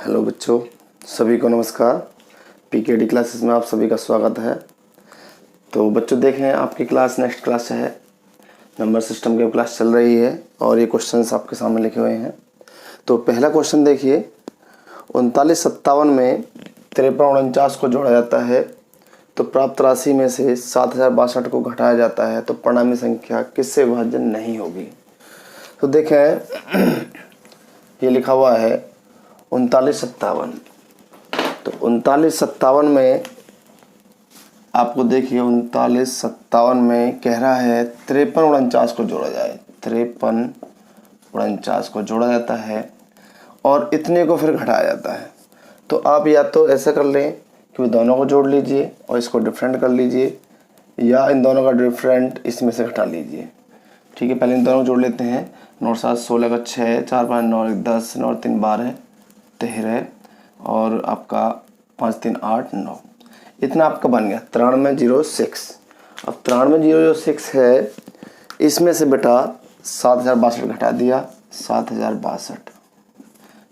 Hello बच्चों, सभी को नमस्कार। पीकेडी क्लासेस में आप सभी का स्वागत है। तो बच्चों देखें, आपकी क्लास नेक्स्ट क्लास है, नंबर सिस्टम की क्लास चल रही है और ये क्वेश्चंस आपके सामने लिखे हुए हैं। तो पहला क्वेश्चन देखिए, 3957 में 5349 को जोड़ा जाता है तो प्राप्त राशि में से 7062 को घटाया जाता है तो परिणामी संख्या किससे विभाजन नहीं होगी। तो देखें ये लिखा हुआ है 3957। तो 3957 में आपको देखिए 3957 में कह रहा है 5349 को जोड़ा जाए, 5349 को जोड़ा जाता है और इतने को फिर घटाया जाता है। तो आप या तो ऐसा कर लें कि दोनों को जोड़ लीजिए और इसको डिफरेंट कर लीजिए, या इन दोनों का डिफरेंट इसमें से घटा लीजिए। ठीक है, पहले इन दोनों को जोड़ लेते हैं। 9 7 16 का 6, 4 5 9 1 10, 9 3 12 13 और आपका 5 3 8 9, इतना आपका बन गया 9306। अब 9306 है, इसमें से बेटा 7062 घटा दिया, 7062।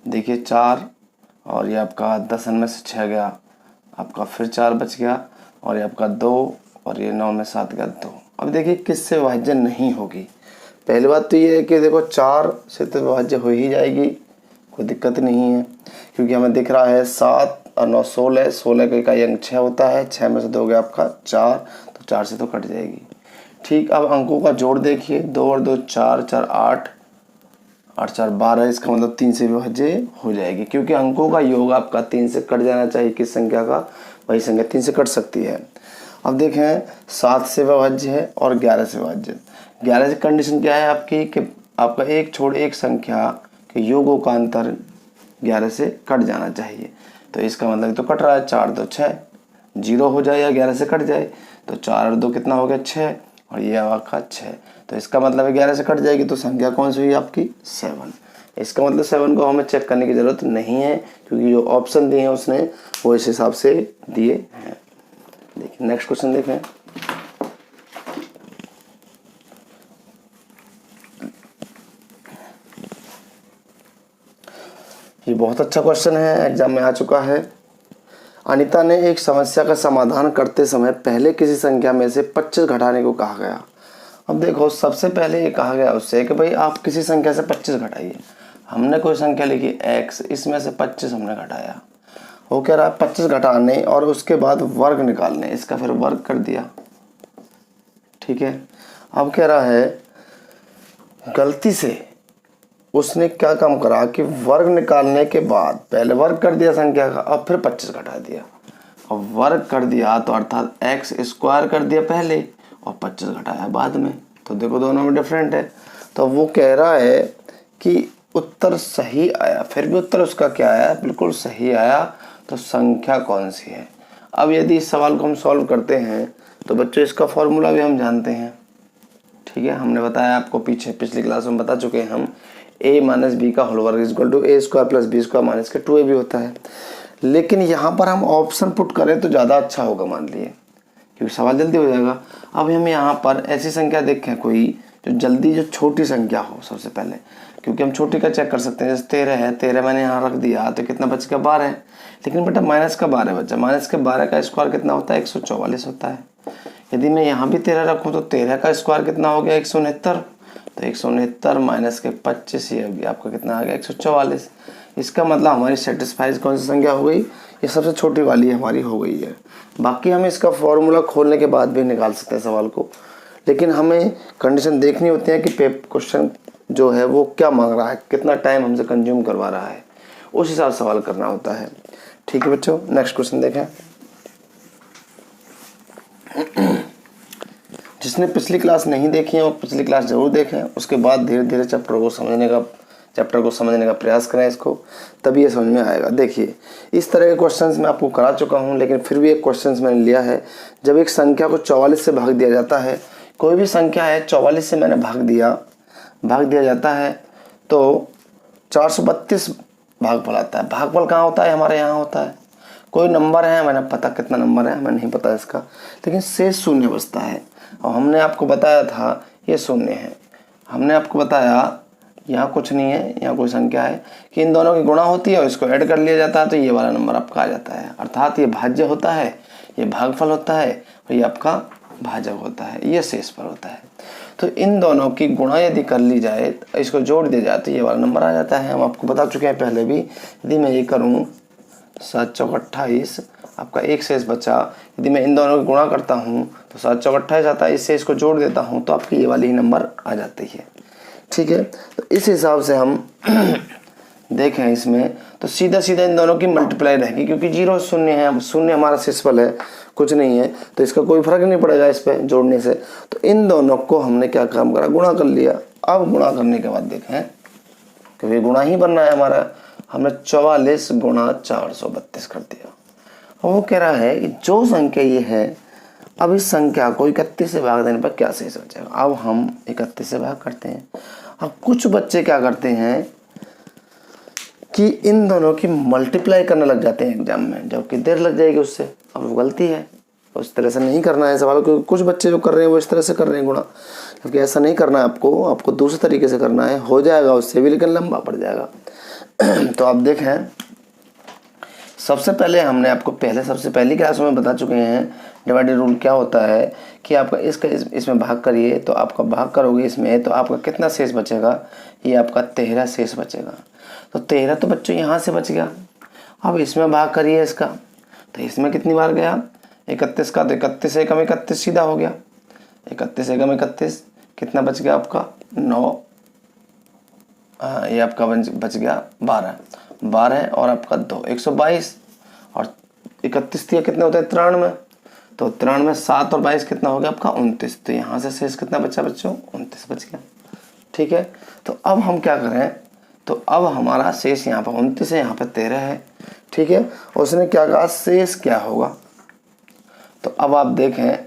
देखिए 4 और ये आपका 10 में से 6 गया, आपका फिर 4 बच गया और ये आपका 2 और ये 9 में 7 गया 2। अब देखिए किससे विभाज्य नहीं होगी। पहली बात तो ये है कि देखो 4 से तो विभाज्य हो ही जाएगी, कोई दिक्कत नहीं है, क्योंकि हमें दिख रहा है 7 और 9 16, 16 का इकाई अंक 6 होता है, 6 में से 2 गया आपका 4, तो 4 से तो कट जाएगी। ठीक, अब अंकों का जोड़ देखिए, 2 और 2 4, 4 8, 8 4 12, इसका मतलब 3 से विभाज्य हो जाएगी, क्योंकि अंकों का योग आपका 3 से कट जाना चाहिए। किस संख्या का? वही संख्या 3 से कट सकती है। अब देखें 7 से विभाज्य है और 11 से विभाज्य। 11 से कंडीशन क्या है आपकी कि आपका एक छोड़ एक संख्या के योगों का अंतर 11 से कट जाना चाहिए। तो इसका मतलब तो कट रहा है, 4 2 6, 0 हो जाए या 11 से कट जाए, तो 4 और 2 कितना हो गया 6 और ये आपका 6, तो इसका मतलब 11 से कट जाएगी। तो संख्या कौन सी हुई आपकी? 7। इसका मतलब 7 को हमें चेक करने की ज़रूरत नहीं है, क्योंकि जो ऑप्शन दिए हैं उसने वो इस हिसाब से दिए हैं। देखिए नेक्स्ट क्वेश्चन देखें। ये बहुत अच्छा क्वेश्चन है, एग्जाम में आ चुका है। अनीता ने एक समस्या का समाधान करते समय पहले किसी संख्या में से 25 घटाने को कहा गया। अब देखो सबसे पहले ये कहा गया उससे कि भाई आप किसी संख्या से 25 घटाइए। हमने कोई संख्या लिखी x, इसमें से 25 हमने घटाया। वो कह रहा है 25 घटाने और उसके बाद वर्ग निकालने, इसका फिर वर्ग कर दिया। ठीक है, अब कह रहा है गलती से उसने क्या काम करा कि वर्ग निकालने के बाद पहले वर्ग कर दिया संख्या का और फिर 25 घटा दिया। और वर्ग कर दिया तो अर्थात x स्क्वायर कर दिया पहले और 25 घटाया बाद में। तो देखो दोनों में डिफरेंट है। तो वो कह रहा है कि उत्तर सही आया, फिर भी उत्तर उसका क्या आया? बिल्कुल सही आया। तो संख्या कौन सी है? अब यदि इस सवाल को हम सॉल्व करते हैं तो बच्चों इसका फॉर्मूला भी हम जानते हैं। ठीक है, हमने बताया आपको, पीछे पिछली क्लास में बता चुके हैं हम, a माइनस बी का होल वर्ग equal to A square plus B square minus के 2ab भी होता है। लेकिन यहाँ पर हम ऑप्शन पुट करें तो ज़्यादा अच्छा होगा, मान लिए, क्योंकि सवाल जल्दी हो जाएगा। अब हम यहाँ पर ऐसी संख्या देखें कोई जो जल्दी, जो छोटी संख्या हो सबसे पहले, क्योंकि हम छोटी का चेक कर सकते हैं। जैसे 13 है, 13 मैंने यहाँ रख दिया तो कितना बच गया? 12 है। लेकिन बेटा माइनस का 12 बचा, माइनस के 12 का स्क्वायर कितना होता है? 144 होता है। यदि मैं यहाँ भी 13 रखूँ तो 13 का स्क्वायर कितना हो गया? 169। तो 169 माइनस के 25, ये अभी आपका कितना आ गया? 144। इसका मतलब हमारी सेटिस्फाइज कौन सी संख्या हो गई? ये सबसे छोटी वाली हमारी हो गई है। बाकी हम इसका फॉर्मूला खोलने के बाद भी निकाल सकते हैं सवाल को, लेकिन हमें कंडीशन देखनी होती है कि क्वेश्चन जो है वो क्या मांग रहा है, कितना टाइम हमसे कंज्यूम करवा रहा है, उस हिसाब से सवाल करना होता है। ठीक है बच्चों, नेक्स्ट क्वेश्चन देखें। जिसने पिछली क्लास नहीं देखी है वो पिछली क्लास जरूर देखें, उसके बाद धीरे धीरे चैप्टर को समझने का प्रयास करें, इसको तभी ये समझ में आएगा। देखिए इस तरह के क्वेश्चंस मैं आपको करा चुका हूँ, लेकिन फिर भी एक क्वेश्चंस मैंने लिया है। जब एक संख्या को 44 से भाग दिया जाता है, कोई भी संख्या है 44 से मैंने भाग दिया जाता है तो 432 भागफल आता है। भागफल कहाँ होता है? हमारे यहाँ होता है। कोई नंबर है, मैंने पता कितना नंबर है हमें नहीं पता इसका, लेकिन शेष शून्य बचता है। और हमने आपको बताया था ये शून्य है, हमने आपको बताया यहाँ कुछ नहीं है, यहाँ कोई संख्या है कि इन दोनों की गुणा होती है और इसको ऐड कर लिया जाता है तो ये वाला नंबर आपका आ जाता है। अर्थात ये भाज्य होता है, ये भागफल होता है और ये आपका भाजक होता है, ये शेषफल होता है। तो इन दोनों की गुणा यदि कर ली जाए, इसको जोड़ दिया जाए तो ये वाला नंबर आ जाता है। हम आपको बता चुके हैं पहले भी। यदि मैं ये करूँ 7 चौक 28, आपका एक शेष बचा। यदि मैं इन दोनों की गुणा करता हूँ तो 7 चौक 28 आता है, इससे इसको जोड़ देता हूँ तो आपकी ये वाली ही नंबर आ जाती है। ठीक है, तो इस हिसाब से हम देखें इसमें तो सीधा सीधा इन दोनों की मल्टीप्लाई रहेगी, क्योंकि 0 शून्य है, अब शून्य हमारा शेषफल है, कुछ नहीं है, तो इसका कोई फर्क नहीं पड़ेगा इस पे जोड़ने से। तो इन दोनों को हमने क्या काम करा, गुणा कर लिया। अब गुणा करने के बाद देखें, क्योंकि गुणा ही बनना है हमारा, हमने 44 गुणा 432 कर दिया। वो कह रहा है कि जो संख्या ये है, अब इस संख्या को 31 से भाग देने पर क्या शेष बचेगा। अब हम 31 से भाग करते हैं। अब कुछ बच्चे क्या करते हैं कि इन दोनों की मल्टीप्लाई करने लग जाते हैं एग्जाम में, जबकि देर लग जाएगी उससे। अब वो गलती है, उस तरह से नहीं करना है सवाल, क्योंकि कुछ बच्चे जो कर रहे हैं वो इस तरह से कर रहे हैं गुणा, क्योंकि ऐसा नहीं करना है आपको दूसरे तरीके से करना है। हो जाएगा उससे भी, लेकिन लंबा पड़ जाएगा। तो आप देखें, सबसे पहले हमने आपको सबसे पहली क्लास में बता चुके हैं डिवाइडेड रूल क्या होता है कि आपका इसमें भाग करिए तो आपका भाग करोगे इसमें तो आपका कितना शेष बचेगा, ये आपका 13 शेष बचेगा। तो 13 तो बच्चों यहाँ से बच गया। अब इसमें भाग करिए इसका, तो इसमें कितनी बार गया 31 का, तो 31 एकम 31 सीधा हो गया। 31 एकम 31 कितना बच गया आपका 9, ये आपका बच गया 12 और आपका 2 122 और 31 कितने होते हैं 93, तो 93 7 और 22 कितना हो गया आपका 29। तो यहाँ से शेष कितना बचा बच्चों 29 बच गया। ठीक है, तो अब हम क्या करें, तो अब हमारा शेष यहाँ पर 29 है, यहाँ पर 13 है। ठीक है, और उसने क्या कहा शेष क्या होगा। तो अब आप देखें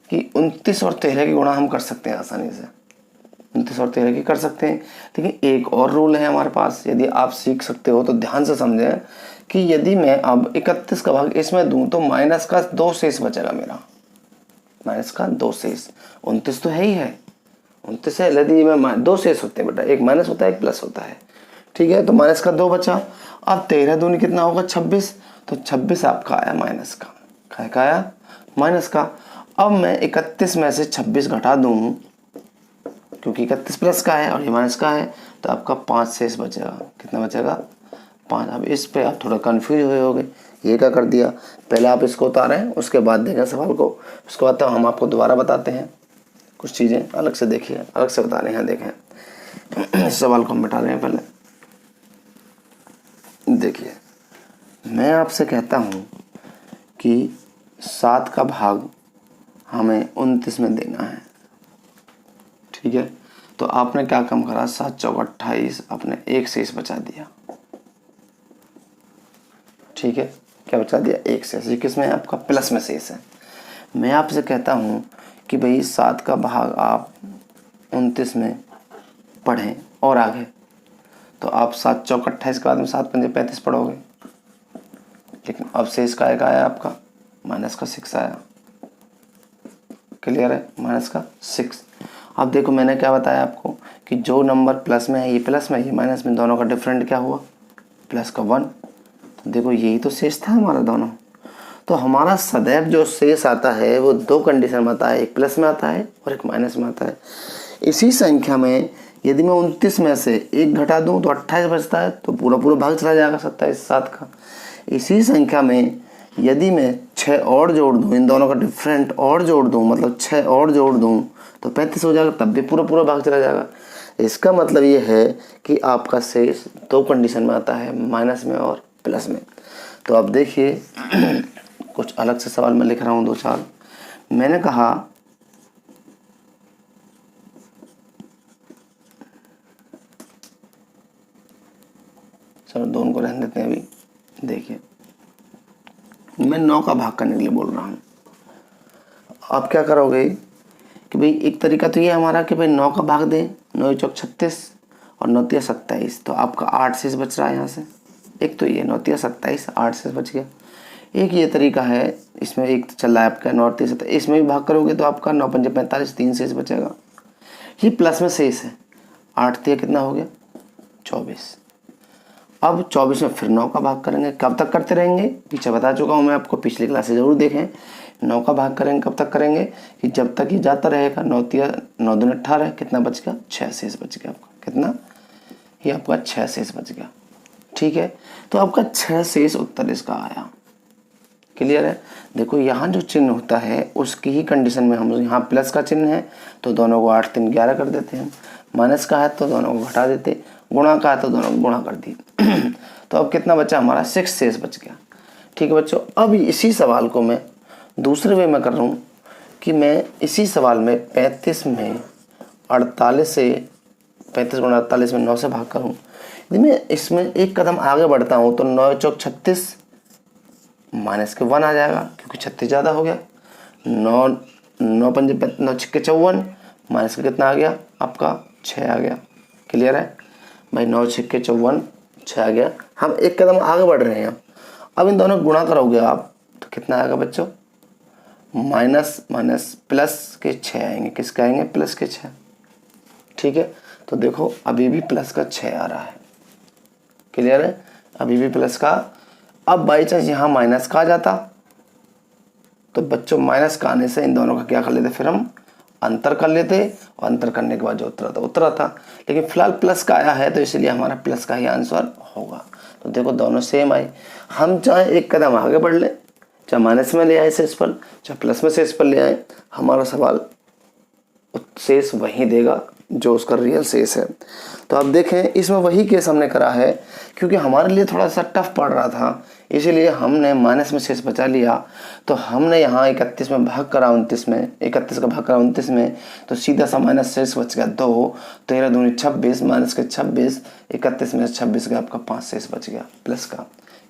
कि 29 और 13 की गुणा हम कर सकते हैं आसानी से, 29 और 13 की कर सकते हैं। लेकिन एक और रूल है हमारे पास, यदि आप सीख सकते हो तो ध्यान से समझें कि यदि मैं अब 31 का भाग इसमें दूं तो माइनस का 2 शेष बचेगा मेरा, माइनस का 2 शेष। 29 तो है ही है, 29 है, यदि मैं 2 शेष होते हैं बेटा, एक माइनस होता है एक प्लस होता है। ठीक है, तो माइनस का 2 बचा। अब 13 दूनी कितना होगा 26, तो 26 आपका आया माइनस का, क्या आया माइनस का। अब मैं 31 में से 26 घटा दूं, क्योंकि 31 प्लस का है और ये माइनस का है, तो आपका 5 शेष बचेगा। कितना बचेगा 5। अब इस पे आप थोड़ा कंफ्यूज हुए होंगे, ये क्या कर दिया, पहले आप इसको उतारें उसके बाद देखें सवाल को, उसके बाद तो हम आपको दोबारा बताते हैं कुछ चीज़ें अलग से। देखिए अलग से बता रहे हैं, देखें इस सवाल को हम मिटा रहे हैं। पहले देखिए, मैं आपसे कहता हूँ कि 7 का भाग हमें 29 में देना है। ठीक है, तो आपने क्या काम करा, 7 चौक 28, आपने एक शेष बचा दिया। ठीक है, क्या बचा दिया, एक शेष। ये किस में आपका प्लस में शेष है। मैं आपसे कहता हूँ कि भाई 7 का भाग आप 29 में पढ़ें और आगे, तो आप 7 चौक 28 के बाद में 7 पंजे 35 पढ़ोगे। लेकिन अब शेष का एक आया आपका माइनस का 6 आया। क्लियर है, माइनस का 6। अब देखो मैंने क्या बताया आपको कि जो नंबर प्लस में है ये प्लस में, ये माइनस में, दोनों का डिफरेंट क्या हुआ प्लस का 1। तो देखो यही तो शेष था हमारा दोनों। तो हमारा सदैव जो शेष आता है वो 2 कंडीशन में आता है, एक प्लस में आता है और एक माइनस में आता है। इसी संख्या में यदि मैं 29 में से 1 घटा दूं तो 28 बचता है, तो पूरा भाग चला जाएगा 27 7 का। इसी संख्या में यदि मैं 6 और जोड़ दूं, इन दोनों का डिफरेंट और जोड़ दूं, मतलब 6 और जोड़ दूं तो 35 हो जाएगा, तब भी पूरा भाग चला जाएगा। इसका मतलब ये है कि आपका शेष 2 कंडीशन में आता है, माइनस में और प्लस में। तो अब देखिए कुछ अलग से सवाल मैं लिख रहा हूँ 2-4। मैंने कहा चलो दोनों को रहने देते हैं अभी। देखिए मैं 9 का भाग करने के लिए बोल रहा हूँ। आप क्या करोगे कि भाई एक तरीका तो ये हमारा कि भाई 9 का भाग दें, 9 चौक 36 और 9 तिया 27, तो आपका 8 शेष बच रहा है यहाँ से। एक तो ये 9 तिया 27, 8 शेष बच गया। एक ये तरीका है, इसमें एक चल रहा है आपका 9 तिया 27, इसमें भी भाग करोगे तो आपका 9 पंजे 45, 3 शेष बचेगा। ये प्लस में शेष है। 8 दिया कितना हो गया 24। अब 24 में फिर 9 का भाग करेंगे, कब तक करते रहेंगे पीछे बता चुका हूँ मैं आपको, पिछली क्लासे ज़रूर देखें। 9 का भाग करेंगे कब तक करेंगे कि जब तक ये जाता रहेगा। 9 दूनी 18, कितना बच गया 6 शेष बच गया आपका, कितना ये आपका 6 शेष बच गया। ठीक है, तो आपका 6 शेष उत्तर इसका आया। क्लियर है। देखो यहाँ जो चिन्ह होता है उसकी ही कंडीशन में हम यहाँ प्लस का चिन्ह है तो दोनों को 8 3 11 कर देते हैं, माइनस का है तो दोनों को घटा देते, गुणा का है तो दोनों को गुणा कर दिए। तो अब कितना बचा हमारा 6 शेष बच गया। ठीक है बच्चों, अब इसी सवाल को मैं दूसरे वे में कर रहा हूँ कि मैं इसी सवाल में 35 में 48 से 35 गुणा 48 में 9 से भाग करूँ। यदि मैं इसमें एक कदम आगे बढ़ता हूँ तो 9 चौक 36 माइनस के 1 आ जाएगा क्योंकि 36 ज़्यादा हो गया। 9 पंजे 9 छक्के 54 माइनस का कितना आ गया आपका 6 आ गया। क्लियर है भाई, 9 छक्के 54 6 आ गया। हम एक कदम आगे बढ़ रहे हैं। अब इन दोनों गुणा करोगे आप तो कितना आएगा बच्चों, माइनस माइनस प्लस के 6 आएंगे, किसके आएंगे प्लस के 6। ठीक है, तो देखो अभी भी प्लस का 6 आ रहा है। क्लियर है, अभी भी प्लस का। अब बाई चांस यहाँ माइनस का आ जाता तो बच्चों माइनस का आने से इन दोनों का क्या कर लेते, फिर हम अंतर कर लेते और अंतर करने के बाद जो उत्तर था। लेकिन फिलहाल प्लस का आया है तो इसलिए हमारा प्लस का ही आंसर होगा। तो देखो दोनों सेम आए। हम चाहे एक कदम आगे बढ़ लें, चाहे माइनस में ले आए शेषफल, चाहे प्लस में शेषफल ले आए, हमारा सवाल शेष वही देगा जो उसका रियल शेष है। तो अब देखें इसमें वही केस हमने करा है क्योंकि हमारे लिए थोड़ा सा टफ पड़ रहा था, इसीलिए हमने माइनस में शेष बचा लिया। तो हमने यहाँ 31 में भाग करा 29 में, 31 का भाग करा 29 में, तो सीधा सा माइनस शेष बच गया 2। 13 दूनी 26 माइनस के 26, 31 में 26 का आपका 5 शेष बच गया प्लस का।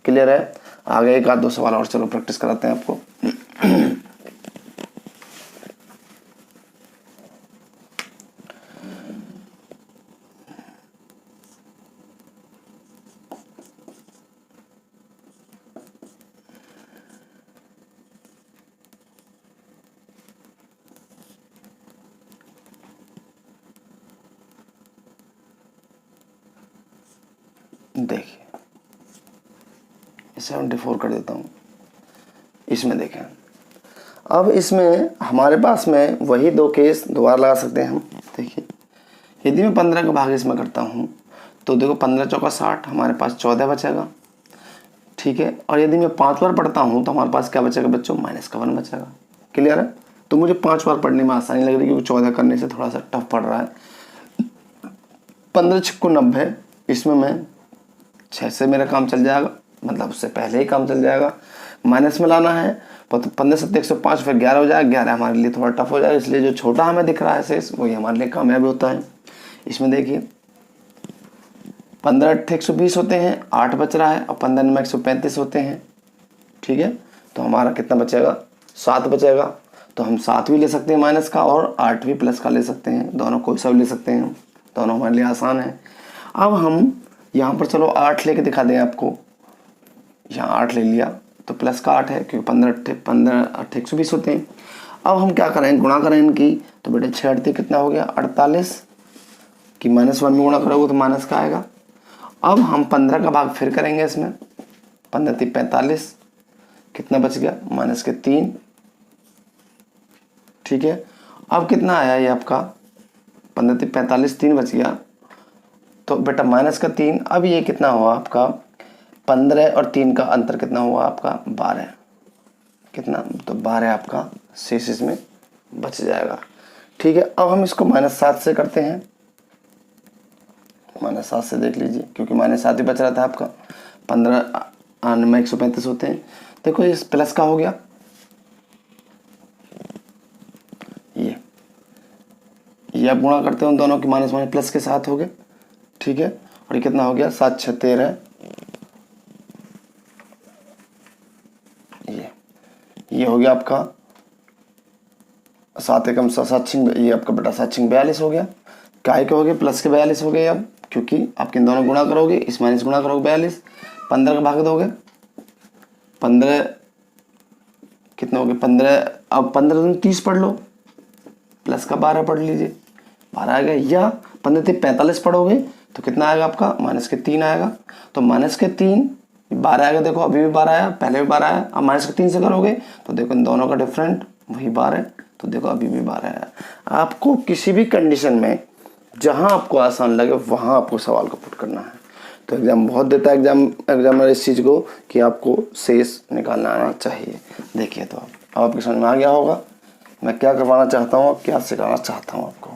क्लियर है। आगे एक आध दो सवाल और चलो प्रैक्टिस कराते हैं आपको। देखिए 74 कर देता हूँ। इसमें देखें अब इसमें हमारे पास में वही दो केस दोबारा लगा सकते हैं हम। देखिए यदि मैं 15 का भाग इसमें करता हूँ तो देखो 15 चौका 60, हमारे पास 14 बचेगा। ठीक है, और यदि मैं 5 बार पढ़ता हूँ तो हमारे पास क्या बचेगा बच्चों, माइनस का 1 बचेगा। क्लियर है। तो मुझे 5 बार पढ़ने में आसानी लग रही है क्योंकि 14 करने से थोड़ा सा टफ पड़ रहा है। 15 छक्को 90, इसमें मैं 6 से मेरा काम चल जाएगा, मतलब उससे पहले ही काम चल जाएगा। माइनस में लाना है तो 15 7 105, फिर 11 हो जाएगा। 11 हमारे लिए थोड़ा टफ हो जाएगा, इसलिए जो छोटा हमें दिख रहा है शेष वही हमारे लिए कामयाबी होता है। इसमें देखिए 15 8 120 होते हैं, 8 बच रहा है, और 15 9 135 होते हैं। ठीक है, तो हमारा कितना बचेगा 7 बचेगा। तो हम 7 भी ले सकते हैं माइनस का और 8 भी प्लस का ले सकते हैं, दोनों कोई सा भी ले सकते हैं, दोनों हमारे लिए आसान है। अब हम यहाँ पर चलो 8 लेके दिखा दें आपको। यहाँ 8 ले लिया तो प्लस का 8 है क्योंकि 15 8 120 होते हैं। अब हम क्या करें, गुणा करें इनकी, तो बेटे 6 8 कितना हो गया 48 कि -1 में गुणा करोगे तो माइनस का आएगा। अब हम 15 का भाग फिर करेंगे इसमें, 15 3 45, कितना बच गया माइनस के 3। ठीक है, अब कितना आया ये आपका 15 3 45, 3 बच गया तो बेटा माइनस का 3। अब ये कितना हुआ आपका 15 और 3 का अंतर कितना हुआ आपका 12, कितना तो 12 आपका शेष इसमें बच जाएगा। ठीक है, अब हम इसको -7 से करते हैं। -7 से देख लीजिए क्योंकि -7 ही बच रहा था आपका। 15 में 135 होते हैं। देखो इस प्लस का हो गया, ये आप गुणा करते हो दोनों की, माइनस माइनस प्लस के साथ हो गए। ठीक है, और ये कितना हो गया 7 6 13, ये हो गया आपका 7 एकम 7 ये आपका बेटा 7 42 हो गया। काय के हो गए प्लस के 42 हो गए। अब क्योंकि आप किन दोनों गुणा करोगे, इस माइनस गुणा करोगे 42, 15 का भाग दोगे 15 कितना हो गया 15। अब 15 30 पढ़ लो, प्लस का 12 पढ़ लीजिए, 12 आ गया। या 15×3 = 45 पढ़ोगे तो कितना आएगा आपका, -3 आएगा। तो -3 12 आएगा। देखो अभी भी 12 आया, पहले भी 12 आया। अब -3 से करोगे तो देखो इन दोनों का डिफरेंट वही 12 है। तो देखो अभी भी 12 आया। आपको किसी भी कंडीशन में जहां आपको आसान लगे वहां आपको सवाल को पुट करना है। तो एग्जाम बहुत देता है एग्जामिनर इस चीज़ को कि आपको शेष निकालना आना चाहिए। देखिए तो अब आपकी समझ में आ गया होगा मैं क्या करवाना चाहता हूँ, क्या सिखाना चाहता हूँ आपको।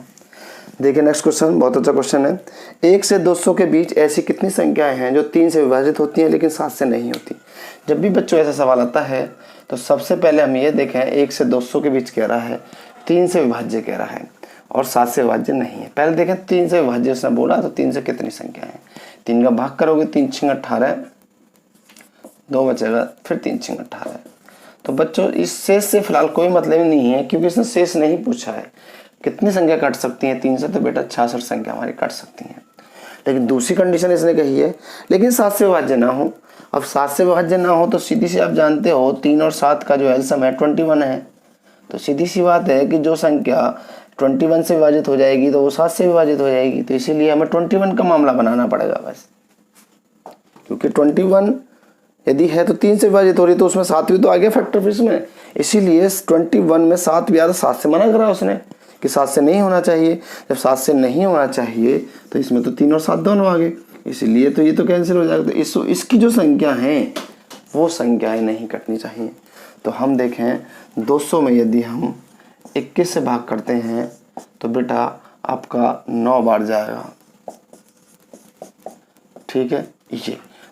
देखिए नेक्स्ट क्वेश्चन बहुत अच्छा क्वेश्चन है। 1 से 200 के बीच ऐसी कितनी संख्याएं हैं जो 3 से विभाजित होती हैं लेकिन 7 से नहीं होती। जब भी बच्चों ऐसा सवाल आता है तो सबसे पहले हम ये देखें 1 से 200 के बीच कह रहा है, 3 से विभाज्य कह रहा है और 7 से विभाज्य नहीं है। पहले देखें 3 से विभाज्य उसने बोला तो 3 से कितनी संख्या है। 3 का भाग करोगे 3 × 6 = 18, 2 बचेगा, फिर 3 × 6 = 18। तो बच्चों इस शेष से फिलहाल कोई मतलब ही नहीं है क्योंकि इसने शेष नहीं पूछा है। कितनी संख्या कट सकती हैं 3 से, तो बेटा 66 संख्या हमारी कट सकती हैं। लेकिन दूसरी कंडीशन इसने कही है लेकिन 7 से विभाज्य ना हो। अब 7 से विभाज्य ना हो तो सीधी सी आप जानते हो 3 और 7 का जो एलसीएम है 21 है। तो सीधी सी बात है कि जो संख्या 21 से विभाजित हो जाएगी तो वो 7 से विभाजित हो जाएगी। तो इसीलिए हमें 21 का मामला बनाना पड़ेगा बस, क्योंकि 21 यदि है तो 3 से विभाजित हो रही तो उसमें 7 भी तो आ गया फैक्टर फिर इसमें। इसीलिए 21 में 7 भी आया तो 7 से मना करा उसने कि 7 से नहीं होना चाहिए। जब 7 से नहीं होना चाहिए तो इसमें तो 3 और 7 दोनों आ गए, इसीलिए तो ये तो कैंसिल हो जाएगा। तो इसकी जो संख्या है वो संख्याएं नहीं कटनी चाहिए। तो हम देखें 200 में यदि हम 21 से भाग करते हैं तो बेटा आपका 9 बार जाएगा, ठीक है।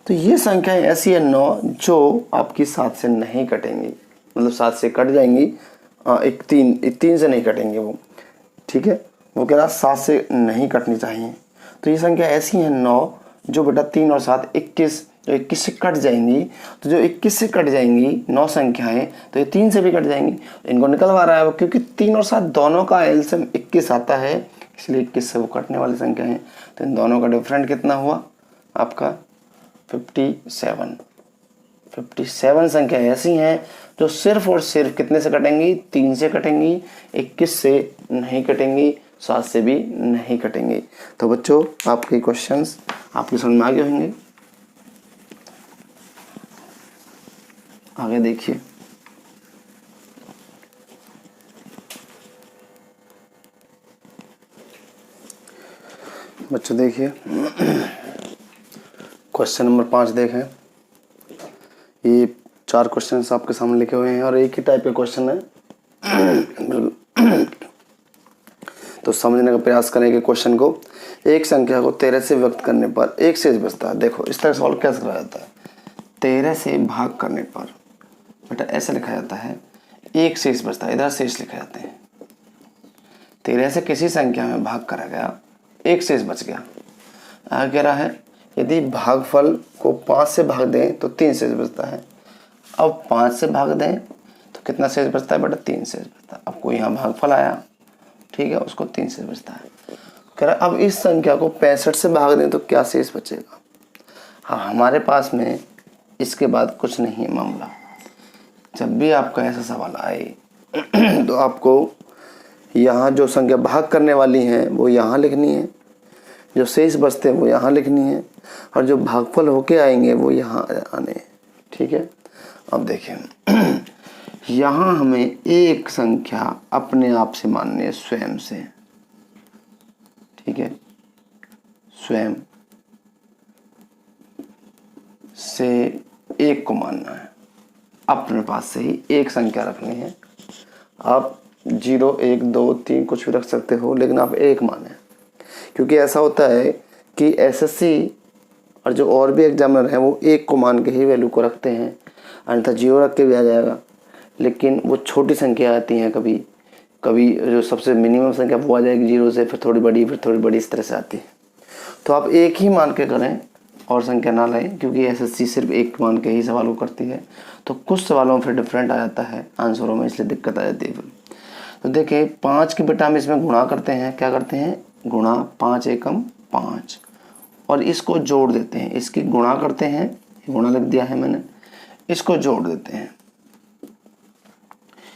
ये संख्याएं ऐसी है 9 जो आपकी 7 से नहीं कटेंगी, मतलब 7 से कट जाएंगी, 3 से नहीं कटेंगे वो, ठीक है। वो कह रहा 7 से नहीं कटनी चाहिए। तो ये संख्या ऐसी है 9 जो बेटा 3 और 7 21, जो 21 से कट जाएंगी। तो जो 21 से कट जाएंगी 9 संख्याएं तो ये 3 से भी कट जाएंगी। इनको निकलवा रहा है वो, क्योंकि 3 और 7 दोनों का एलसीएम 21 आता है, इसलिए 21 से वो कटने वाली संख्या है। तो इन दोनों का डिफरेंट कितना हुआ आपका 57 संख्या ऐसी हैं जो सिर्फ और सिर्फ कितने से कटेंगी, 3 से कटेंगी, 21 से नहीं कटेंगी, 7 से भी नहीं कटेंगी। तो बच्चों आपके क्वेश्चंस आपके समझ में आ गए होंगे। आगे देखिए बच्चों, देखिए क्वेश्चन नंबर 5 देखें। ये 4 क्वेश्चंस आपके सामने लिखे हुए हैं और एक ही टाइप के क्वेश्चन है। तो समझने का प्रयास करेंगे क्वेश्चन को। एक संख्या को 13 से व्यक्त करने पर एक शेष बचता है। देखो इस तरह सवाल कैसे कराया जाता है। 13 से भाग करने पर बेटा ऐसे लिखा जाता है एक शेष बचता है, इधर शेष लिखा जाते हैं। 13 से किसी संख्या में भाग करा गया, एक शेष बच गया। आगे कह रहा है यदि भागफल को 5 से भाग दें तो 3 शेष बचता है। अब 5 से भाग दें तो कितना शेष बचता है बेटा, 3 शेष बचता है। अब कोई यहाँ भागफल आया, ठीक है, उसको 3 शेष बचता है। कह रहा अब इस संख्या को 65 से भाग दें तो क्या शेष बचेगा। हाँ, हमारे पास में इसके बाद कुछ नहीं है मामला। जब भी आपका ऐसा सवाल आए तो आपको यहाँ जो संख्या भाग करने वाली है वो यहाँ लिखनी है, जो शेष बचते हैं वो यहाँ लिखनी है, और जो भागफल होके आएंगे वो यहाँ आने, ठीक है। अब देखिए यहाँ हमें एक संख्या अपने आप से माननी है, स्वयं से, ठीक है, स्वयं से एक को मानना है। अपने पास से ही एक संख्या रखनी है। आप 0, 1, 2, 3 कुछ भी रख सकते हो, लेकिन आप एक माने, क्योंकि ऐसा होता है कि एसएससी और जो और भी एग्जामिनर हैं वो एक को मान के ही वैल्यू को रखते हैं, अन्यथा 0 रख के भी आ जाएगा। लेकिन वो छोटी संख्या आती हैं, कभी कभी जो सबसे मिनिमम संख्या वो आ जाएगी 0 से, फिर थोड़ी बड़ी, फिर थोड़ी बड़ी, इस तरह से आती है। तो आप एक ही मान के करें और संख्या ना लाएं, क्योंकि एसएससी सिर्फ एक मान के ही सवालों को करती है। तो कुछ सवालों में फिर डिफरेंट आ जाता है आंसरों में, इसलिए दिक्कत आ जाती है फिर। तो देखिए 5 की बेटा हम इसमें गुणा करते हैं। क्या करते हैं, गुणा 5 एकम 5, और इसको जोड़ देते हैं। इसकी गुणा करते हैं, गुणा लिख दिया है मैंने, इसको जोड़ देते हैं,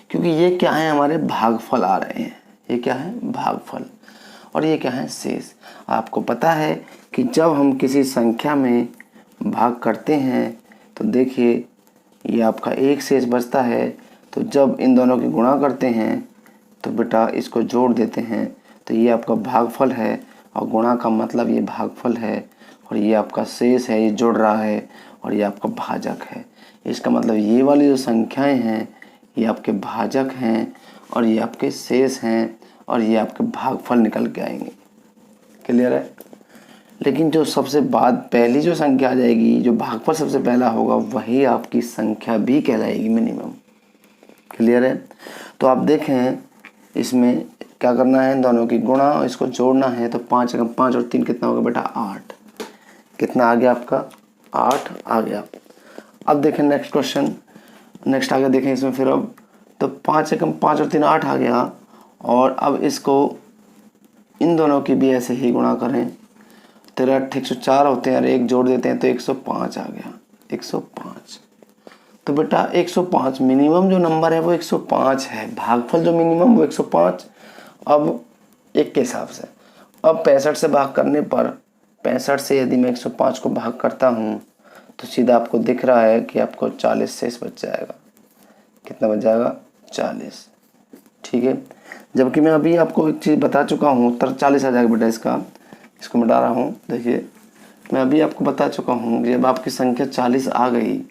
क्योंकि ये क्या है, हमारे भागफल आ रहे हैं। ये क्या है, भागफल। और ये क्या है, शेष। आपको पता है कि जब हम किसी संख्या में भाग करते हैं तो देखिए ये आपका एक शेष बचता है। तो जब इन दोनों की गुणा करते हैं तो बेटा इसको जोड़ देते हैं, तो ये आपका भागफल है, और गुणा का मतलब ये भागफल है, और ये आपका शेष है, ये जुड़ रहा है, और ये आपका भाजक है। इसका मतलब ये वाली जो संख्याएं हैं ये आपके भाजक हैं, और ये आपके शेष हैं, और ये आपके भागफल निकल के आएंगे। क्लियर है? लेकिन जो सबसे बाद पहली जो संख्या आ जाएगी, जो भागफल सबसे पहला होगा, वही आपकी संख्या भी कहलाएगी मिनिमम। क्लियर है? तो आप देखें इसमें क्या करना है, इन दोनों की गुणा और इसको जोड़ना है। तो 5 × 5 और 3 कितना होगा बेटा, 8। कितना आ गया आपका, 8 आ गया। अब देखें नेक्स्ट क्वेश्चन, नेक्स्ट आगे देखें इसमें फिर अब, तो 5 × 5 और 3 8 आ गया। और अब इसको इन दोनों की भी ऐसे ही गुणा करें। 13 8 104 होते हैं और एक जोड़ देते हैं तो 105 आ गया, 105। तो बेटा 105 मिनिमम जो नंबर है वो 105 है, भागफल जो मिनिमम वो 105। अब एक के हिसाब से, अब 65 से भाग करने पर, 65 से यदि मैं 105 को भाग करता हूँ तो सीधा आपको दिख रहा है कि आपको 40 शेष बच जाएगा। कितना बच जाएगा, 40। ठीक है, जबकि मैं अभी आपको एक चीज़ बता चुका हूँ, उत्तर 40 आ जाएगा बेटा इसका। इसको मिटा रहा हूँ, देखिए मैं अभी आपको बता चुका हूँ कि जब आपकी संख्या 40 आ गई,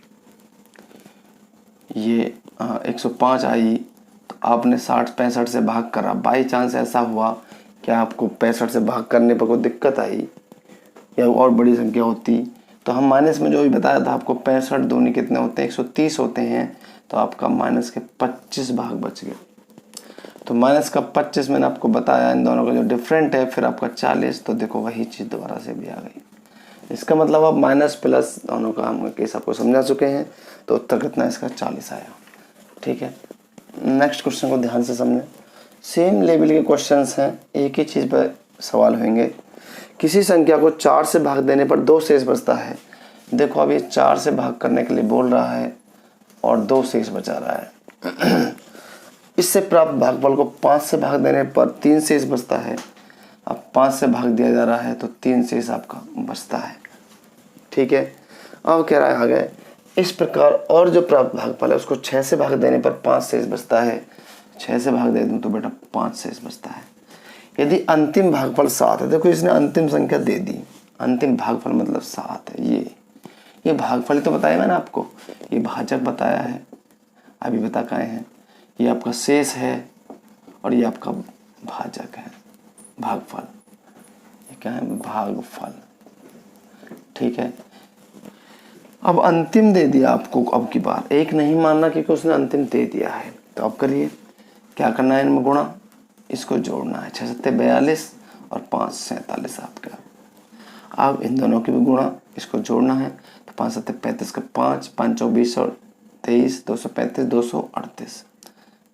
ये 105 आई, तो आपने 60 65 से भाग करा। बाई चांस ऐसा हुआ कि आपको 65 से भाग करने पर कोई दिक्कत आई या और बड़ी संख्या होती, तो हम माइनस में जो भी बताया था आपको, 65 दूनी कितने होते हैं, 130 होते हैं, तो आपका माइनस के 25 भाग बच गए। तो माइनस का 25 मैंने आपको बताया, इन दोनों का जो डिफरेंट है, फिर आपका 40, तो देखो वही चीज़ दोबारा से भी आ गई। इसका मतलब अब माइनस प्लस दोनों का हम केस आपको समझा चुके हैं। तो उत्तर कितना इसका, 40 आया। ठीक है, नेक्स्ट क्वेश्चन को ध्यान से समझें। सेम लेवल के क्वेश्चंस हैं, एक ही चीज़ पर सवाल होंगे। किसी संख्या को 4 से भाग देने पर 2 शेष बचता है। देखो अब ये 4 से भाग करने के लिए बोल रहा है और 2 शेष बचा रहा है। इससे प्राप्त भागफल को 5 से भाग देने पर 3 शेष बचता है। अब 5 से भाग दिया जा रहा है तो 3 शेष आपका बचता है। ठीक है, अब कह रहा है आगे, इस प्रकार और जो प्राप्त भागफल है उसको 6 से भाग देने पर 5 शेष बचता है। 6 से भाग दे दूँ तो बेटा 5 शेष बचता है। यदि अंतिम भागफल 7 है, देखो इसने अंतिम संख्या दे दी, अंतिम भागफल मतलब 7 है। ये भागफल तो बताया मैंने आपको, ये भाजक बताया है, अभी बता के आए हैं। ये आपका शेष है और ये आपका भाजक है, भागफल। ये क्या है, भागफल। ठीक है, अब अंतिम दे दिया आपको, अब की बार एक नहीं मानना क्योंकि उसने अंतिम दे दिया है। तो अब करिए, क्या करना है, इनमें गुणा, इसको जोड़ना है। 6 7 42 और 5 47 आपका। अब इन दोनों की भी गुणा, इसको जोड़ना है। तो 5 7 35 का 5, 5 24 और 23, 235 238।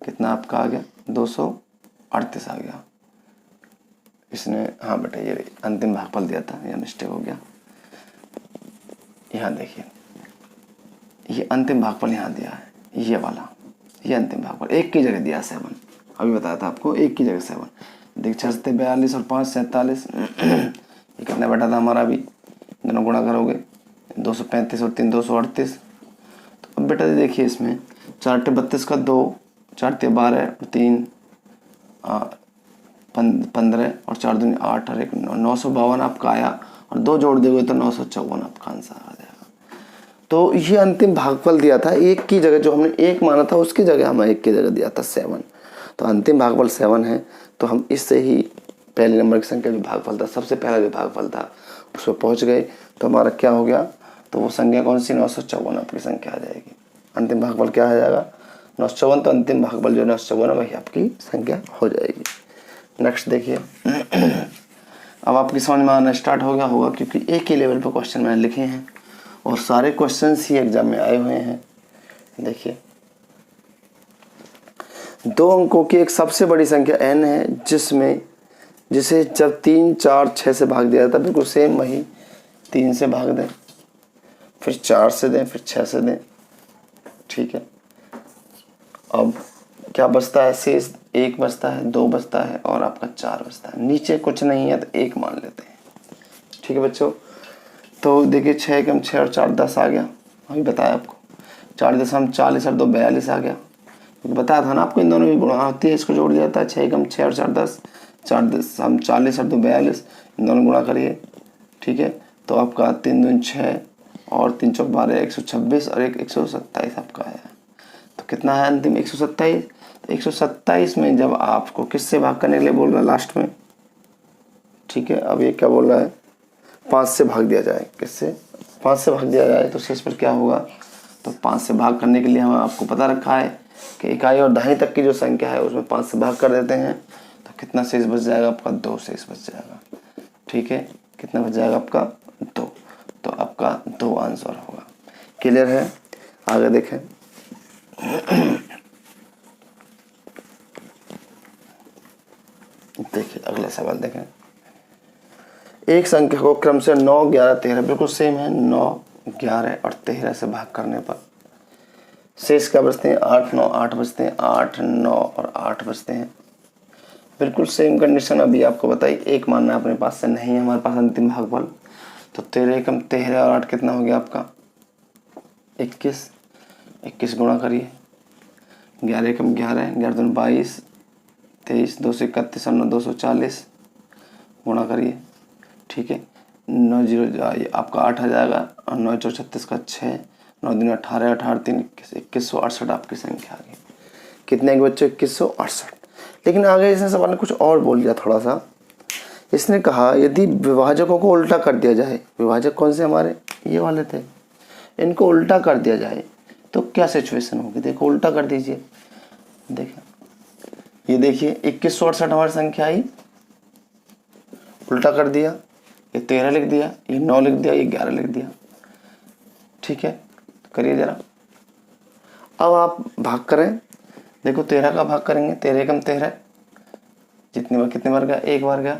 कितना आपका आ गया, 238 आ गया। इसने, हाँ बेटा ये अंतिम भागफल दिया था, यह मिस्टेक हो गया। यहाँ देखिए, ये अंतिम भागफल यहाँ दिया है, ये वाला, ये अंतिम भागफल एक की जगह दिया 7। अभी बताया था आपको, एक की जगह 7। देख 6 7 42 और 5 47। ये कितना बेटा था हमारा, अभी दोनों गुणा करोगे 235 और 3 238। तो अब बेटा देखिए इसमें 4 × 32 का 2, 4 × 12 और 3 15 और 4 दूनी 8 और 1 952 आपका आया। और 2 जोड़ दोगे तो 954 आपका आंसर आ जाएगा। तो ये अंतिम भागफल दिया था, एक की जगह जो हमने एक माना था उसकी जगह हमें एक की जगह दिया था 7। तो अंतिम भागफल 7 है। तो हम इससे ही पहले नंबर की संख्या जो भागफल था, सबसे पहला जो भागफल था, उस पर पहुँच गए। तो हमारा क्या हो गया, तो वो संख्या कौन सी, 954 आपकी संख्या आ जाएगी। अंतिम भागफल क्या आ जाएगा, 954। तो अंतिम भागफल जो 954 है वही आपकी संख्या हो जाएगी। नेक्स्ट देखिए, अब आपकी समझ में आना स्टार्ट हो गया होगा क्योंकि एक ही लेवल पर क्वेश्चन मैंने लिखे हैं और सारे क्वेश्चंस ही एग्जाम में आए हुए हैं। देखिए, 2 अंकों की एक सबसे बड़ी संख्या n है, जिसे जब 3 4 6 से भाग दिया जाता है, बिल्कुल सेम वही 3 से भाग दें, फिर 4 से दें, फिर 6 से दें। ठीक है, अब क्या बचता है शेष? 1 बचता है, 2 बचता है और आपका 4 बचता है। नीचे कुछ नहीं है तो 1 मान लेते हैं। ठीक है बच्चों, तो देखिए 6 एकम 6 और 4 10 आ गया, अभी बताया आपको। 4 दशम 40 और 2 42 आ गया, बताया था ना आपको, इन दोनों की गुणा होती है, इसको जोड़ दिया था। 6 एकम 6 और 4 10, 4 दशम 40 और 2 42, इन दोनों गुणा करिए। ठीक है, तो आपका 3 दूनी 6 और 3 चौक 12, 126 और 127 आपका आया। तो कितना है अंतिम? 127। तो 127 में जब आपको किससे भाग करने के लिए बोल रहा है लास्ट में? ठीक है, अब ये क्या बोल रहा है? 5 से भाग दिया जाए। किससे? 5 से भाग दिया जाए तो शेष पर क्या होगा? तो 5 से भाग करने के लिए हमें आपको पता रखा है कि इकाई और दहाई तक की जो संख्या है उसमें 5 से भाग कर देते हैं, तो कितना शेष बच जाएगा आपका? 2 शेष बच जाएगा। ठीक है, कितना बच जाएगा आपका? 2। तो आपका 2 आंसर होगा। क्लियर है? आगे देखें। देखिए अगला सवाल देखें। एक संख्या को क्रम से 9, 11, 13 बिल्कुल सेम है, 9, 11 और 13 से भाग करने पर शेष क्या बचते हैं? 8, 9, 8 बचते हैं। 8, 9 और 8 बचते हैं। बिल्कुल सेम कंडीशन अभी आपको बताई। 1 मानना अपने पास से नहीं है हमारे पास अंतिम भागफल। तो 13 एकम 13 और 8 कितना हो गया आपका? 21। 21 गुणा करिए। 11 एकम 11, 11 दूनी 22, 23, 2 से 31 और 9 240 गुणा करिए। ठीक है, 9 0 आपका 8 आ जाएगा और 9 4 36 का 6, 9 दूनी 18, 18 3 21, 2168 आपकी संख्या आ गई। कितने के बच्चों? 2168। लेकिन आगे इसने सवाल ने कुछ और बोल दिया थोड़ा सा। इसने कहा यदि विभाजकों को उल्टा कर दिया जाए, विभाजक कौन से हमारे? ये वाले थे, इनको उल्टा कर दिया जाए तो क्या सिचुएशन होगी? देखो उल्टा कर दीजिए। देखिए ये देखिए 2168 हमारी संख्या आई, उल्टा कर दिया, ये 13 लिख दिया, ये 9 लिख दिया, ये 11 लिख दिया। ठीक है, करिए जरा। अब आप भाग करें। देखो 13 का भाग करेंगे, 13 एकम 13, जितनी बार कितने बार गया? 1 बार गया।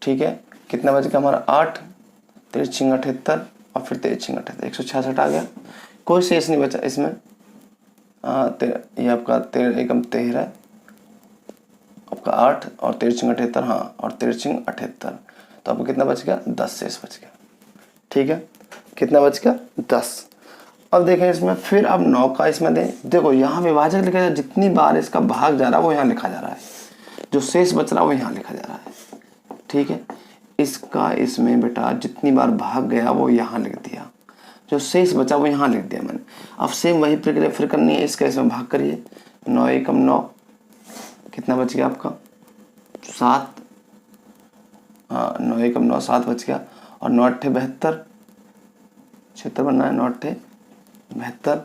ठीक है, कितना बच गया हमारा? 8, 13 छिंग 78 और फिर 13 छिंग 78, 166 आ गया। कोई शेष नहीं बचा इसमें। ये आपका 13 एकम 13, आपका 8 और 13 छिंग 78, हाँ, और 13 छिंग 78, तो आपको कितना बच गया? 10 शेष बच गया। ठीक है, कितना बच गया? 10। अब देखें इसमें फिर अब 9 का इसमें दें। देखो यहाँ विभाजक लिखा जाए, जितनी बार इसका भाग जा रहा है वो यहाँ लिखा जा रहा है, जो शेष बच रहा है वो यहाँ लिखा जा रहा है। ठीक है, इसका इसमें बेटा जितनी बार भाग गया वो यहाँ लिख दिया, जो शेष बचा वो यहाँ लिख दिया मैंने। अब सेम वही प्रक्रिया फिर करनी है, इसका इसमें भाग करिए। 9 एकम 9, कितना बच गया आपका? 7। हाँ, 9 एकम 9, 7 बच गया। और 9 अट्ठे 72, 76 बनना है। 9 अट्ठे 72,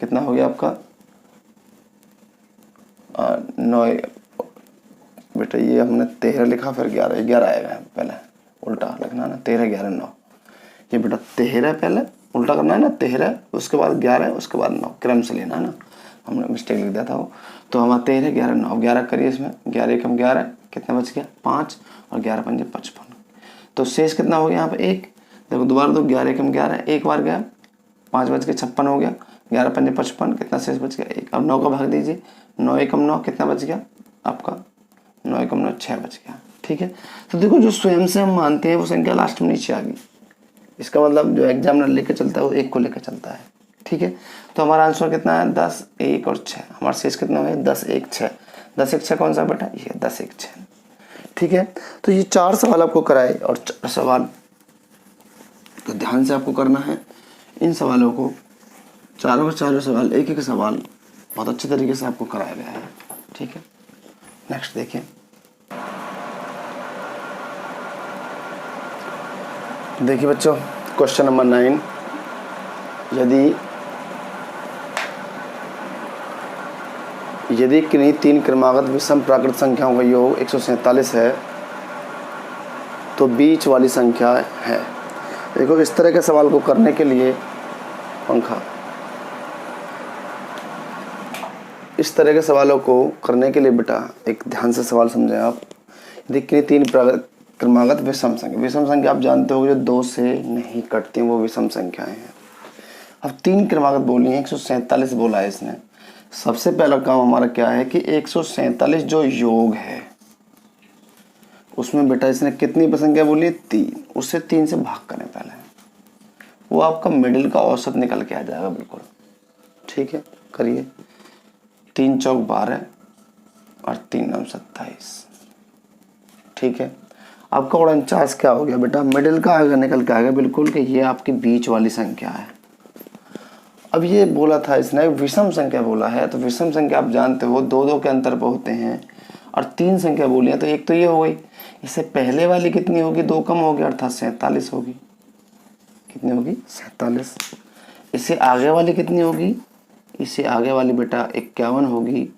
कितना हो गया आपका? 9 बेटा ये हमने 13 लिखा, फिर 11 आएगा, पहले उल्टा लिखना है ना, 13 11 9। ये बेटा 13 पहले उल्टा करना है ना, 13 उसके बाद 11 उसके बाद 9, क्रम से लेना है ना, हमने मिस्टेक लिख दिया था वो। तो हमारा 13 11 9, 11 करिए इसमें। 11 एकम 11, कितना बच गया? 5 और 11 पंजे 55। तो शेष कितना हो गया यहाँ पे? 1। देखो दोबारा दो, 11 एकम 11, 1 बार गया, 5 बच के 56 हो गया, 11 पंजे 55, कितना शेष बच गया? 1। अब 9 का भाग दीजिए। 9 एकम 9, कितना बच गया आपका? 9 एकम 9, 6 बच गया। ठीक है, तो देखो जो स्वयं से हम मानते हैं वो संख्या लास्ट में नीचे आ गई। इसका मतलब जो एग्जामिनर लेके चलता है वो 1 को लेकर चलता है। ठीक है, तो हमारा आंसर कितना है? 10 1 और 6। हमारा शेष कितना है? 10 1 6। 10 1 6 कौन सा बेटा? ये 10 1 6। ठीक है, तो ये 4 सवाल आपको कराए और 4 सवाल तो ध्यान से आपको करना है। इन सवालों को चारों सवाल, एक एक सवाल बहुत अच्छे तरीके से आपको कराया गया है। ठीक है, नेक्स्ट देखिए। देखिए बच्चों, क्वेश्चन नंबर 9, यदि किन्हीं 3 क्रमागत विषम प्राकृत संख्याओं का योग 147 है तो बीच वाली संख्या है। देखो इस तरह के सवाल को करने के लिए इस तरह के सवालों को करने के लिए बेटा एक ध्यान से सवाल समझें आप। यदि किन्हीं 3 क्रमागत विषम संख्या आप जानते हो जो 2 से नहीं कटती वो विषम संख्याएं हैं। अब 3 क्रमागत बोली है, 147 बोला है इसने। सबसे पहला काम हमारा क्या है कि 147 जो योग है उसमें बेटा इसने कितनी संख्या बोली है? 3। उससे 3 से भाग करें पहले, वो आपका मिडिल का औसत निकल के आ जाएगा बिल्कुल। ठीक है, करिए। 3 चौक 12 और 3 9 27। ठीक है, आपका 49 क्या हो गया बेटा? मिडिल का आगे निकल के आ गया बिल्कुल कि ये आपकी बीच वाली संख्या है। अब ये बोला था इसने विषम संख्या बोला है, तो विषम संख्या आप जानते हो 2-2 के अंतर पर होते हैं, और 3 संख्या बोली है तो एक तो ये हो गई। इससे पहले वाली कितनी होगी? 2 कम हो गया अर्थात 47 होगी। कितनी होगी? 47। इससे आगे वाली कितनी होगी? इससे आगे वाली बेटा 51 होगी,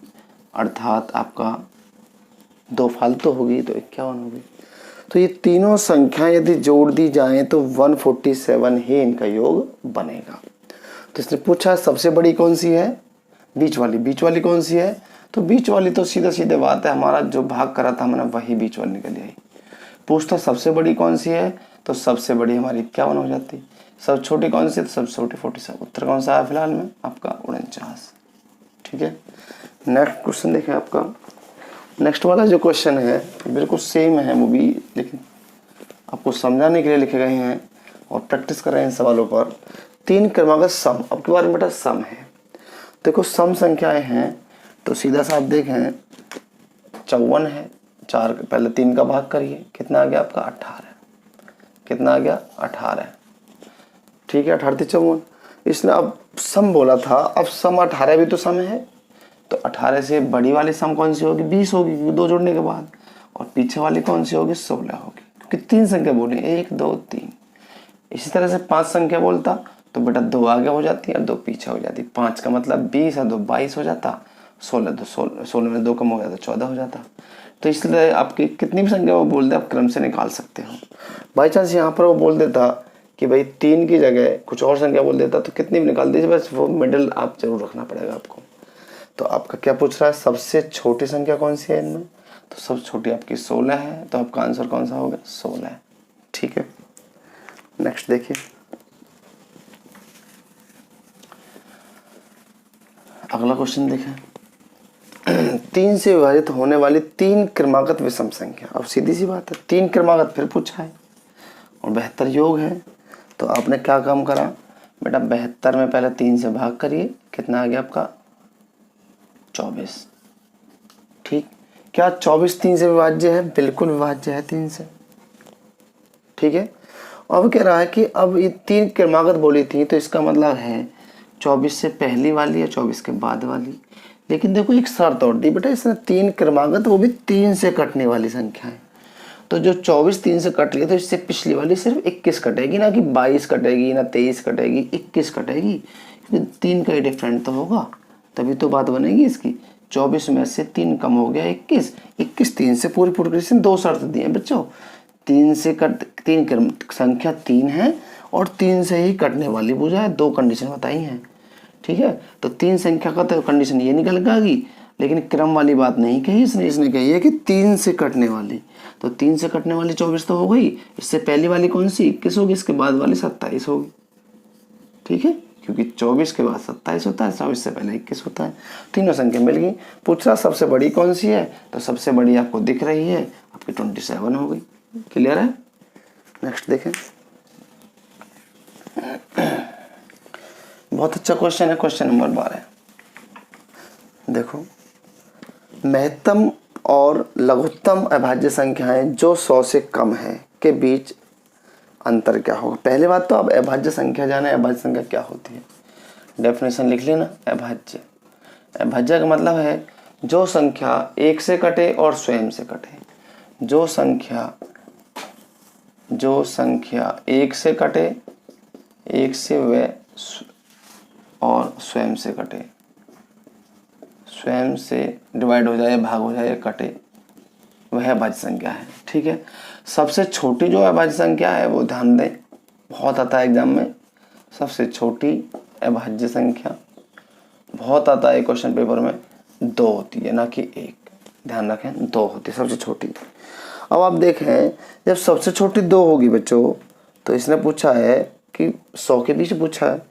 अर्थात आपका 2 फालतू होगी तो 51 होगी। तो ये तीनों संख्याएं यदि जोड़ दी जाएं तो 147 ही इनका योग बनेगा। तो इसने पूछा सबसे बड़ी कौन सी है? बीच वाली। बीच वाली कौन सी है? तो बीच वाली तो सीधा सीधे बात है, हमारा जो भाग करा था हमने वही बीच वाली निकल आई। पूछता सबसे बड़ी कौन सी है? तो सबसे बड़ी हमारी 51 हो जाती। सब छोटी कौन सी है? तो सब छोटी 47। उत्तर कौन सा है फिलहाल में? आपका 49। ठीक है, नेक्स्ट क्वेश्चन देखें आपका। नेक्स्ट वाला जो क्वेश्चन है बिल्कुल सेम है वो भी, लेकिन आपको समझाने के लिए लिखे गए हैं और प्रैक्टिस कर रहे हैं सवालों पर। 3 क्रमागत सम, अब के बारे में बेटा सम है। देखो सम संख्याएं हैं तो सीधा सा आप देखें 54 है, 4 पहले 3 का भाग करिए, कितना आ गया आपका? 18। कितना आ गया? 18। ठीक है, 18 × 54। इसने अब सम बोला था, अब सम 18 भी तो सम है, तो 18 से बड़ी वाली सम कौन सी होगी? 20 होगी, 2 जोड़ने के बाद। और पीछे वाली कौन सी होगी? 16 होगी, क्योंकि 3 संख्या बोली, 1 2 3। इसी तरह से 5 संख्या बोलता तो बेटा 2 आगे हो जाती और 2 पीछे हो जाती। 5 का मतलब 20 और 2 22 हो जाता। 16 में 2 कम हो जाता, 14 हो जाता। तो इसलिए आपकी कितनी भी संख्या वो बोल दे आप क्रम से निकाल सकते हो। बाई चांस यहाँ पर वो बोल देता कि भाई 3 की जगह कुछ और संख्या बोल देता तो कितनी भी निकाल दीजिए, बस वो मिडिल आप जरूर रखना पड़ेगा आपको। तो आपका क्या पूछ रहा है? सबसे छोटी संख्या कौन सी है इनमें? तो सबसे छोटी आपकी 16 है, तो आपका आंसर कौन सा होगा? 16 है। ठीक है, नेक्स्ट देखिए अगला क्वेश्चन देखें। 3 से विभाजित होने वाली 3 क्रमागत विषम संख्या। अब सीधी सी बात है, 3 क्रमागत फिर पूछा है और 72 योग है, तो आपने क्या काम करा बेटा? 72 में पहले 3 से भाग करिए, कितना आ गया आपका? 24। ठीक, क्या 24 3 से विभाज्य है? बिल्कुल विभाज्य है 3 से। ठीक है, अब कह रहा है कि अब ये 3 क्रमागत बोली थी तो इसका मतलब है 24 से पहली वाली या 24 के बाद वाली। लेकिन देखो एक शर्त और दी बेटा, इसने 3 क्रमागत, वो भी 3 से कटने वाली संख्या है। तो जो 24 3 से कट रही है तो इससे पिछली वाली सिर्फ 21 कटेगी, ना कि 22 कटेगी, ना 23 कटेगी, 21 कटेगी, क्योंकि 3 का ही डिफरेंट तो होगा, तभी तो बात बनेगी इसकी। 24 में से 3 कम हो गया 21, 21 3 से पूरी पूरी 2 शर्त दी हैं बच्चों। 3 से कट 3 संख्या 3 है और 3 से ही कटने वाली भुजा है, 2 कंडीशन बताई हैं। ठीक है, तो 3 संख्या का तो कंडीशन ये निकल गई, लेकिन क्रम वाली बात नहीं कही इसने कही है कि 3 से कटने वाली। तो 3 से कटने वाली 24 तो हो गई, इससे पहली वाली कौन सी? 21 होगी, इसके बाद वाली 27 होगी। ठीक है, क्योंकि 24 के बाद 27 होता है, 24 से पहले 21 होता है। तीनों संख्या मिल गई। पूछ रहा सबसे बड़ी कौन सी है? तो सबसे बड़ी आपको दिख रही है, आपकी 27 हो गई। क्लियर है? नेक्स्ट देखें, बहुत अच्छा क्वेश्चन है, क्वेश्चन नंबर 12। देखो, महत्तम और लघुत्तम अभाज्य संख्याएं जो 100 से कम है के बीच अंतर क्या होगा? पहले बात तो आप अभाज्य संख्या जाने, अभाज्य संख्या क्या होती है, डेफिनेशन लिख लेना। अभाज्य, अभाज्य का मतलब है जो संख्या 1 से कटे और स्वयं से कटे। जो संख्या 1 से कटे, 1 से व और स्वयं से कटे, स्वयं से डिवाइड हो जाए, भाग हो जाए, कटे, वह अभाज्य संख्या है। ठीक है, सबसे छोटी जो अभाज्य संख्या है वो ध्यान दें, बहुत आता है एग्जाम में। सबसे छोटी अभाज्य संख्या बहुत आता है क्वेश्चन पेपर में, 2 होती है, ना कि 1। ध्यान रखें, 2 होती है सबसे छोटी। अब आप देखें, जब सबसे छोटी 2 होगी बच्चों, तो इसने पूछा है कि 100 के बीच पूछा है,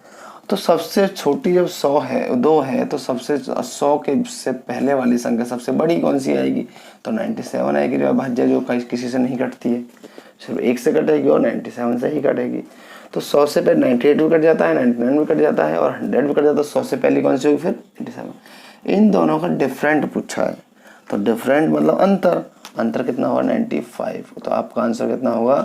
तो सबसे छोटी जब 100 है 2 है तो सबसे 100 के से पहले वाली संख्या सबसे बड़ी कौन सी आएगी? तो 97 आएगी जो अभाज्य, जो किसी से नहीं कटती है, सिर्फ 1 से कटेगी और 97 से ही कटेगी। तो 100 से पहले 98 भी कट जाता है, 99 भी कट जाता है और 100 भी कट जाता है। 100 से पहले कौन सी होगी फिर? 97। इन दोनों का डिफरेंट पूछा है, तो डिफरेंट मतलब अंतर कितना होगा? 95। तो आपका आंसर कितना होगा?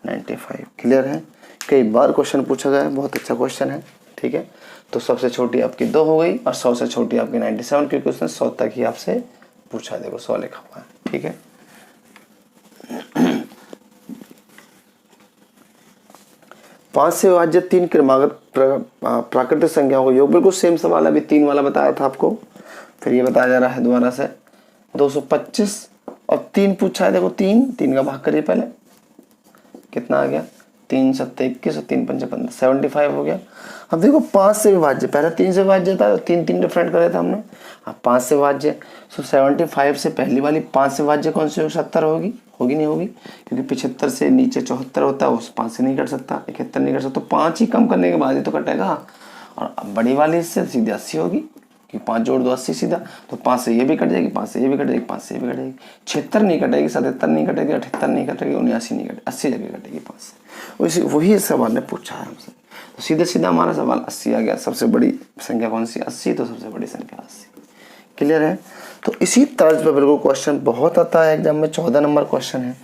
95। क्लियर है? कई बार क्वेश्चन पूछा गया है, बहुत अच्छा क्वेश्चन है। ठीक है, तो सबसे छोटी आपकी 2 हो गई और 100 से छोटी आपकी 97, क्योंकि उसने 100 तक ही आपसे पूछा। देखो 100 लिखा हुआ है। ठीक है, 5 से विभाज्य 3 क्रमागत प्राकृतिक संख्याओं का योग। बिल्कुल सेम सवाल अभी 3 वाला बताया था आपको, फिर ये बताया जा रहा है दोबारा से। 225 और 3 पूछा है। देखो 3 का भाग करिए पहले, कितना आ गया? 3 7 21 और 3 5 15, 75 हो गया। अब देखो 5 से विभाज्य, पहले 3 से विभाज्य था, 3 डिफरेंट करे थे हमने। अब 5 से विभाज्य, तो 75 से पहली वाली 5 से विभाज्य कौन सी? 70 होगी नहीं होगी? क्योंकि 75 से नीचे 74 होता है, उस 5 से नहीं कट सकता, 71 नहीं कट सकता, तो 5 ही कम करने के बाद ही तो कटेगा। और बड़ी वाली इससे सीधे 80 होगी, कि 5 जोड़ दो 80 सीधा, तो 5 से ये भी कट जाएगी, 5 से ये भी कट जाएगी, 5 से ये भी कटेगी। 76 नहीं कटेगी, 77 नहीं कटेगी, 78 नहीं कटेगी, 79 नहीं कटेगी, 80 जगह कटेगी 5 से। वही सवाल ने पूछा है हमसे, तो सीधे सीधा हमारा सवाल 80 आ गया। सबसे बड़ी संख्या कौन सी? 80, तो सबसे बड़ी संख्या 80। क्लियर है? तो इसी तर्ज पर बिल्कुल क्वेश्चन बहुत आता है एग्जाम में। 14 नंबर क्वेश्चन है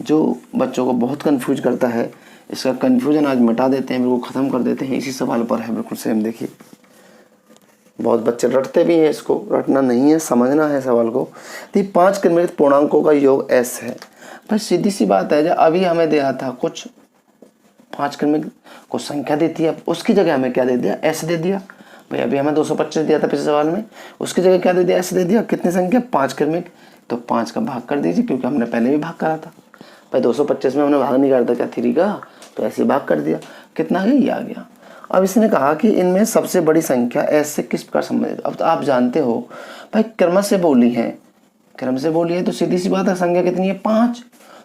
जो बच्चों को बहुत कंफ्यूज करता है। इसका कंफ्यूजन आज मिटा देते हैं, बिल्कुल ख़त्म कर देते हैं। इसी सवाल पर है बिल्कुल सेम। देखिए बहुत बच्चे रटते भी हैं, इसको रटना नहीं है, समझना है सवाल को। तो 5 क्रमिक पूर्णांकों का योग s है। भाई सीधी सी बात है, जब अभी हमें दिया था कुछ 5 क्रमिक को संख्या देती है, उसकी जगह हमें क्या दे दिया? s दे दिया। भाई अभी हमें 225 दिया था पिछले सवाल में, उसकी जगह क्या दे दिया? s दे दिया। कितनी संख्या? 5 क्रमिक, तो 5 का भाग कर दीजिए, क्योंकि हमने पहले भी भाग करा था। भाई 225 में हमने भाग नहीं करा था क्या 3 का, तो ऐसे भाग कर दिया। कितना आ गया? ये आ गया। अब इसने कहा कि इनमें सबसे बड़ी संख्या s से किस प्रकार संबंधित। अब तो आप जानते हो भाई क्रम से बोली है, तो सीधी सी बात है, संख्या कितनी है? 5।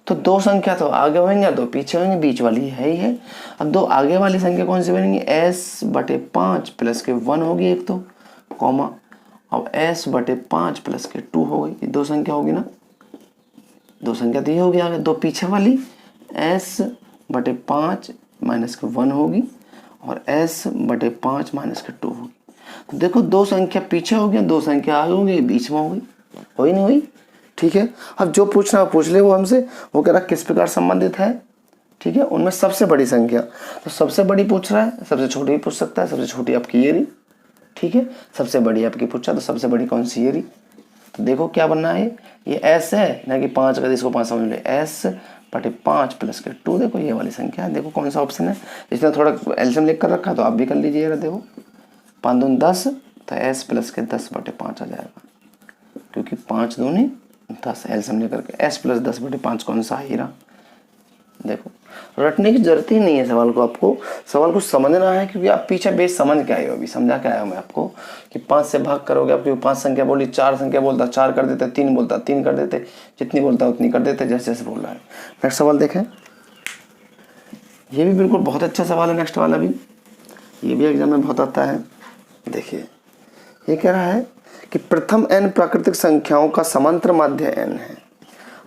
तो 2 संख्या तो आगे होंगे, 2 पीछे होंगे, बीच वाली है ही है। अब 2 आगे वाली संख्या कौन सी बनेंगी? s/5 प्लस के 1 होगी एक तो, कॉमा, अब s/5 प्लस के 2 हो गई। ये 2 संख्या होगी ना, 2 संख्या तो ये होगी आगे। 2 पीछे वाली s/5 माइनस के 1 होगी और s/5 माइनस के 2 होगी। तो देखो 2 संख्या पीछे हो गया, 2 संख्या आगे हो गई, बीच में हो गई, हुई नहीं हुई? ठीक है, अब जो पूछना पूछ ले वो हमसे। वो कह रहा किस प्रकार संबंधित है। ठीक है, उनमें सबसे बड़ी संख्या, तो सबसे बड़ी पूछ रहा है, सबसे छोटी भी पूछ सकता है। सबसे छोटी आपकी ये रही। ठीक है, सबसे बड़ी आपकी पूछा, तो सबसे बड़ी कौन सी? ये रही। तो देखो क्या बनना है, ये s है ना कि 5 का, इसको 5 समझ ले, s/5 प्लस के 2। देखो ये वाली संख्या है। देखो कौन सा ऑप्शन है, इसने थोड़ा एल्शियम लिख कर रखा, तो आप भी कर लीजिए। देखो 5 दूनी 10, तो s प्लस के 10/5 आ जाएगा, क्योंकि 5 दूनी 10 एल्शियम लेकर के s प्लस 10/5 कौन सा है? हीरा। देखो रटने की जरूरत ही नहीं है सवाल को, आपको सवाल को समझना है, क्योंकि आप पीछे बेस समझ के आए हो। अभी समझा के आया हूँ मैं आपको कि 5 से भाग करोगे, आप 5 संख्या बोली, 4 संख्या बोलता 4 कर देते, 3 बोलता 3 कर देते, जितनी बोलता उतनी कर देते, जैसे जैसे बोल रहा है। नेक्स्ट सवाल देखें, ये भी बिल्कुल बहुत अच्छा सवाल है। नेक्स्ट वाला भी, ये भी एग्जाम में बहुत आता है। देखिए ये कह रहा है कि प्रथम n प्राकृतिक संख्याओं का समांतर माध्य n है।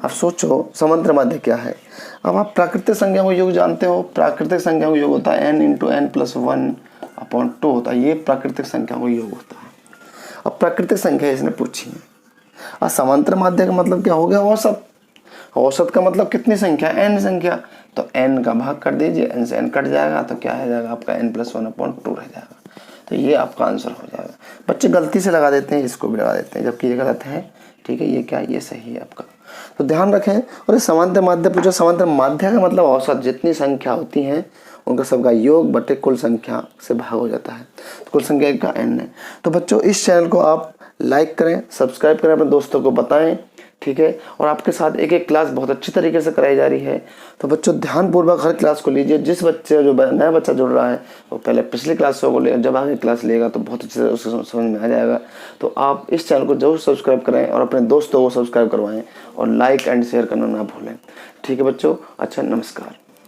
अब सोचो समांतर माध्य क्या है। अब आप प्राकृतिक संख्या को योग जानते हो, प्राकृतिक संख्या को योग होता है n × n + 1/2 होता है, ये प्राकृतिक संख्या को योग होता है। अब प्राकृतिक संख्या इसने पूछी है। अब समांतर माध्य का मतलब क्या हो गया? औसत। औसत का मतलब कितनी संख्या? n संख्या, तो n का भाग कर दीजिए, n से n कट जाएगा, तो क्या हो जाएगा आपका? n + 1/2 रह जाएगा। तो ये आपका आंसर हो जाएगा। बच्चे गलती से लगा देते हैं, इसको भी लगा देते हैं, जबकि ये गलत है। ठीक है, ये क्या? ये सही है आपका। तो ध्यान रखें। और ये समांतर माध्य पूछा, समांतर माध्य का मतलब औसत, जितनी संख्या होती हैं उनका सबका योग बटे कुल संख्या से भाग हो जाता है। तो कुल संख्या का n है। तो बच्चों इस चैनल को आप लाइक करें, सब्सक्राइब करें, अपने दोस्तों को बताएं। ठीक है, और आपके साथ एक एक क्लास बहुत अच्छी तरीके से कराई जा रही है। तो बच्चों ध्यानपूर्वक हर क्लास को लीजिए। जिस बच्चे जो नया बच्चा जुड़ रहा है वो पहले पिछली क्लासों को ले, जब आगे क्लास लेगा तो बहुत अच्छे से उसको समझ में आ जाएगा। तो आप इस चैनल को जरूर सब्सक्राइब करें और अपने दोस्तों को सब्सक्राइब करवाएं और लाइक एंड शेयर करना ना भूलें। ठीक है बच्चों, अच्छा नमस्कार।